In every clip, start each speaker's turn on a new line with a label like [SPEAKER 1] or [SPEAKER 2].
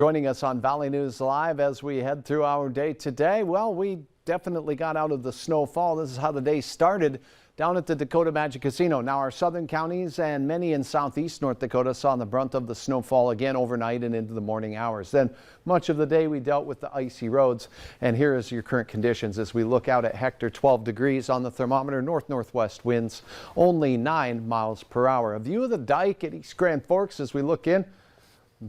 [SPEAKER 1] Joining us on Valley News Live as we head through our day today. Well, we definitely got out of the snowfall. This is how the day started down at the Dakota Magic Casino. Now our southern counties and many in southeast North Dakota saw the brunt of the snowfall again overnight and into the morning hours. Then much of the day we dealt with the icy roads. And here is your current conditions as we look out at Hector. 12 degrees on the thermometer, north-northwest winds only 9 miles per hour. A view of the dike at East Grand Forks as we look in.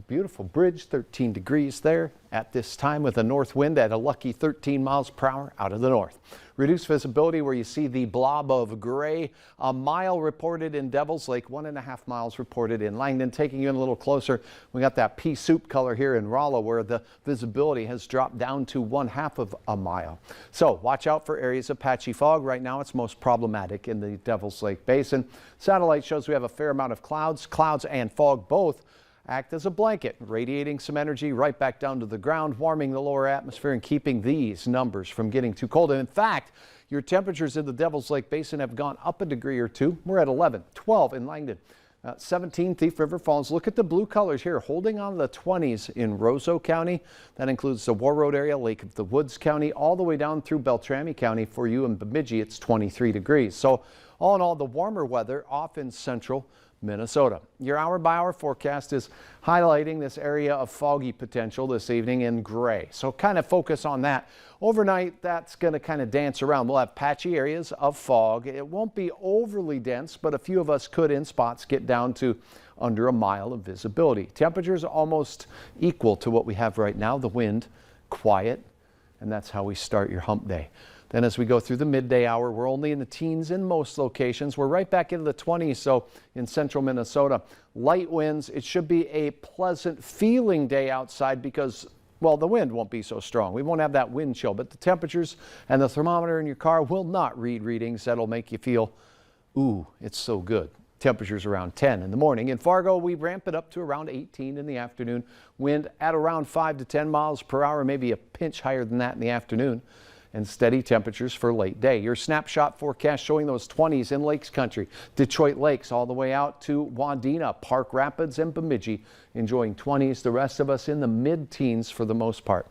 [SPEAKER 1] Beautiful bridge, 13 degrees there at this time with a north wind at a lucky 13 miles per hour out of the north. Reduced visibility where you see the blob of gray. A mile reported in Devils Lake, 1.5 miles reported in Langdon. Taking you in a little closer, we got that pea soup color here in Rolla where the visibility has dropped down to 1/2 of a mile. So watch out for areas of patchy fog. Right now it's most problematic in the Devils Lake Basin. Satellite shows we have a fair amount of clouds. Clouds and fog both act as a blanket, radiating some energy right back down to the ground, warming the lower atmosphere and keeping these numbers from getting too cold. And in fact, your temperatures in the Devils Lake Basin have gone up a degree or two. We're at 11, 12 in Langdon, 17 Thief River Falls. Look at the blue colors here, holding on to the 20s in Roseau County. That includes the Warroad area, Lake of the Woods County, all the way down through Beltrami County. For you in Bemidji, it's 23 degrees. So all in all, the warmer weather off in central Minnesota. Your hour-by-hour forecast is highlighting this area of foggy potential this evening in gray. So kind of focus on that. Overnight, that's going to kind of dance around. We'll have patchy areas of fog. It won't be overly dense, but a few of us could in spots get down to under a mile of visibility. Temperatures almost equal to what we have right now. The wind quiet, and that's how we start your hump day. Then as we go through the midday hour, we're only in the teens in most locations. We're right back into the 20s, so in central Minnesota. Light winds. It should be a pleasant feeling day outside because, well, the wind won't be so strong. We won't have that wind chill, but the temperatures and the thermometer in your car will not read readings that'll make you feel, ooh, it's so good. Temperatures around 10 in the morning. In Fargo, we ramp it up to around 18 in the afternoon. Wind at around 5 to 10 miles per hour, maybe a pinch higher than that in the afternoon. And steady temperatures for late day. Your snapshot forecast showing those 20s in Lakes Country, Detroit Lakes all the way out to Wadena, Park Rapids and Bemidji enjoying 20s. The rest of us in the mid-teens for the most part.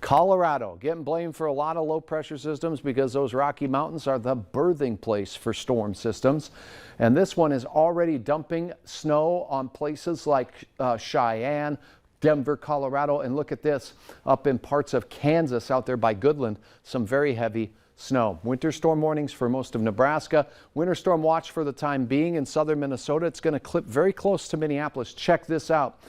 [SPEAKER 1] Colorado getting blamed for a lot of low pressure systems because those Rocky Mountains are the birthing place for storm systems. And this one is already dumping snow on places like Cheyenne, Denver, Colorado, and look at this up in parts of Kansas out there by Goodland, some very heavy snow. Winter storm warnings for most of Nebraska. Winter storm watch for the time being in southern Minnesota. It's going to clip very close to Minneapolis. Check this out.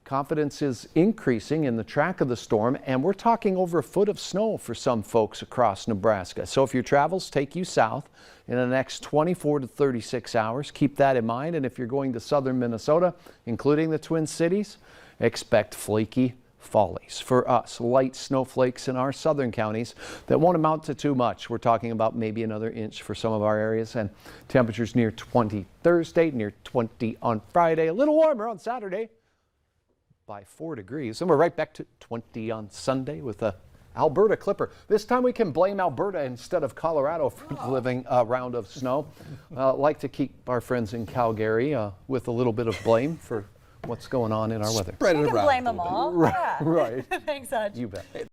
[SPEAKER 1] Confidence is increasing in the track of the storm, and we're talking over 1 foot of snow for some folks across Nebraska. So if your travels take you south in the next 24 to 36 hours, keep that in mind. And if you're going to southern Minnesota, including the Twin Cities, expect flaky follies. For us, light snowflakes in our southern counties that won't amount to too much. We're talking about maybe another inch for some of our areas, and temperatures near 20 Thursday, near 20 on Friday, a little warmer on Saturday by 4 degrees. And we're right back to 20 on Sunday with a Alberta Clipper. This time we can blame Alberta instead of Colorado for delivering a round of snow. Like to keep our friends in Calgary with a little bit of blame for what's going on in our weather.
[SPEAKER 2] Spread it around.
[SPEAKER 3] Blame them all.
[SPEAKER 1] Right.
[SPEAKER 3] Yeah.
[SPEAKER 1] Right.
[SPEAKER 3] Thanks, Hutch.
[SPEAKER 1] You bet.